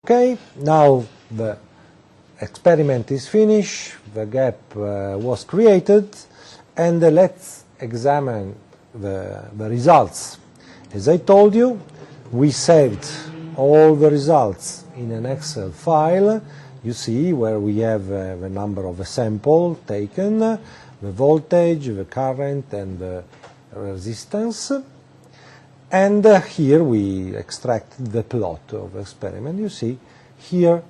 Okay, now the experiment is finished, the gap was created, and let's examine the results. As I told you, we saved all the results in an Excel file. You see where we have the number of a sample taken, the voltage, the current, and the resistance. And here we extracted the plot of the experiment. You see here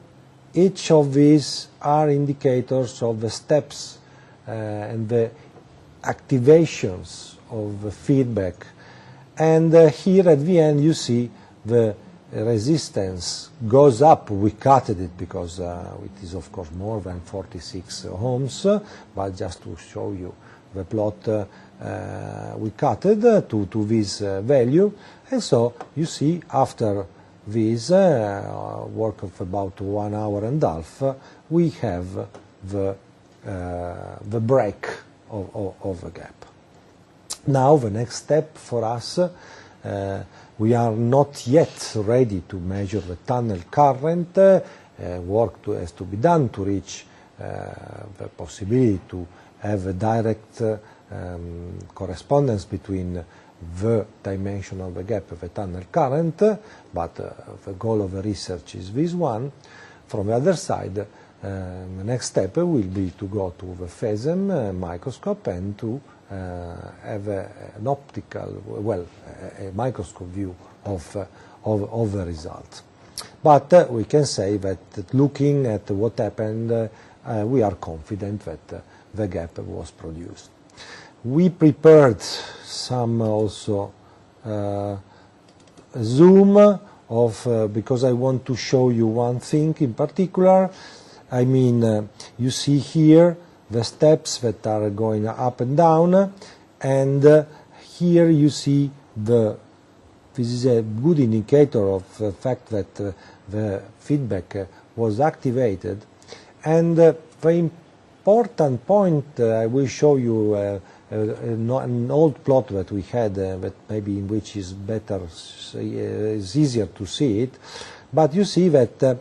each of these are indicators of the steps and the activations of the feedback. And here at the end you see the resistance goes up. We cut it because it is of course more than 46 ohms, but just to show you the plot we cut it to this value, and so you see after this work of about 1 hour and a half we have the break of the gap. Now the next step for us, we are not yet ready to measure the tunnel current. Work has to be done to reach the possibility to have a direct correspondence between the dimension of the gap of the tunnel current, but the goal of the research is this one. From the other side, the next step will be to go to the FESM microscope and to have an optical, a microscope view of the result. But we can say that looking at what happened, we are confident that the gap was produced. We prepared some also zoom of, because I want to show you one thing in particular. I mean, you see here the steps that are going up and down, and here you see this is a good indicator of the fact that the feedback was activated. And the important point, I will show you an old plot that we had, that maybe in which is better, is easier to see it, but you see that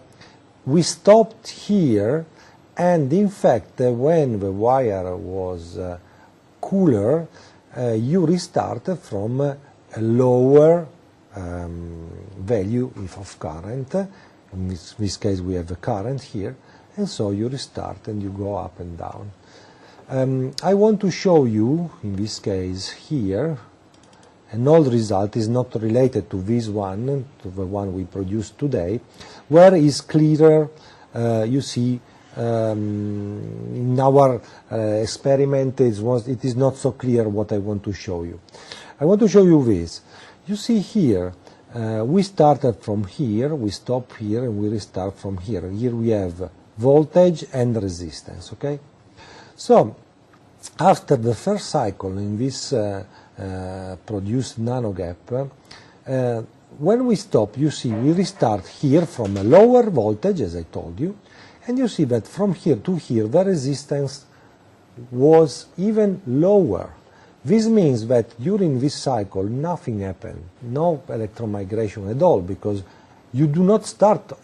we stopped here, and in fact when the wire was cooler, you restart from a lower value of current. In this case we have the current here, and so you restart and you go up and down. I want to show you, in this case here, an old result is not related to this one, to the one we produced today, where is clearer. You see, in our experiment it is not so clear what I want to show you. I want to show you this. You see here, we started from here, we stop here, and we restart from here. Here we have voltage and resistance, okay? So, after the first cycle in this produced nano gap, when we stop, you see we restart here from a lower voltage, as I told you, and you see that from here to here the resistance was even lower. This means that during this cycle nothing happened, no electromigration at all, because you do not start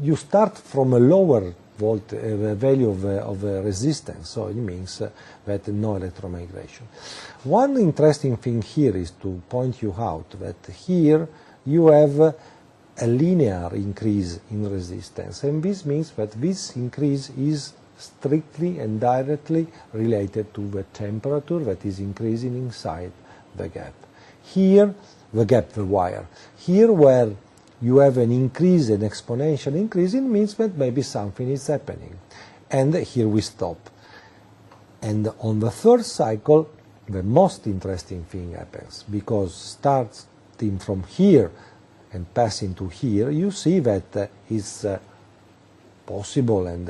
you start from a lower value of the resistance, so it means that no electromigration. One interesting thing here is to point you out that here you have a linear increase in resistance, and this means that this increase is strictly and directly related to the temperature that is increasing inside the gap. Here, the wire. Here where you have an increase, an exponential increase, it means that maybe something is happening. And here we stop. And on the third cycle, the most interesting thing happens, because starting from here and passing to here, you see that it's possible and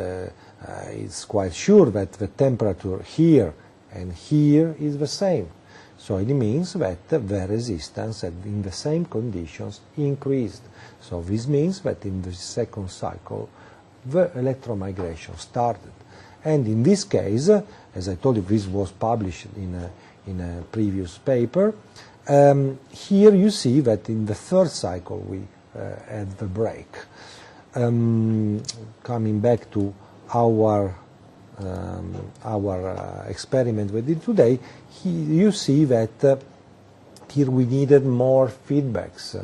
it's quite sure that the temperature here and here is the same. So it means that the resistance in the same conditions increased. So this means that in the second cycle the electromigration started. And in this case, as I told you, this was published in a previous paper. Here you see that in the third cycle we had the break. coming back to our experiment we did today, you see that here we needed more feedbacks.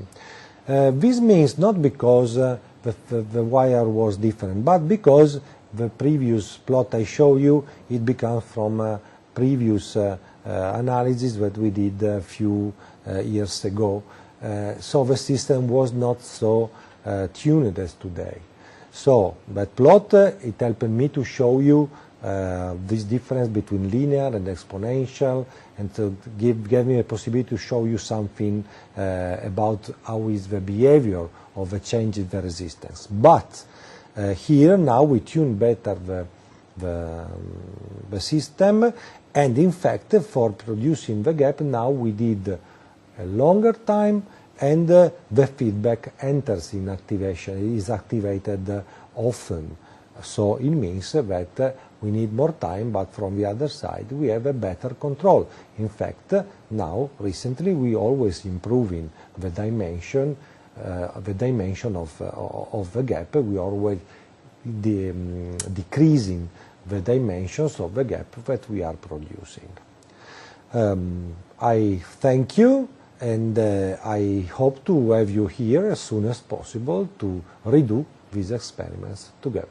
This means not because the wire was different, but because the previous plot I show you, it becomes from previous analysis that we did a few years ago. So the system was not so tuned as today. So that plot, it helped me to show you this difference between linear and exponential, and to give me a possibility to show you something about how is the behavior of a change in the resistance. But here now we tune better the system, and in fact for producing the gap now we did a longer time, and the feedback enters in activation, it is activated often. So it means that we need more time, but from the other side we have a better control. In fact, now recently we always improving the dimension of the gap. We always decreasing the dimensions of the gap that we are producing. I thank you, and I hope to have you here as soon as possible to redo these experiments together.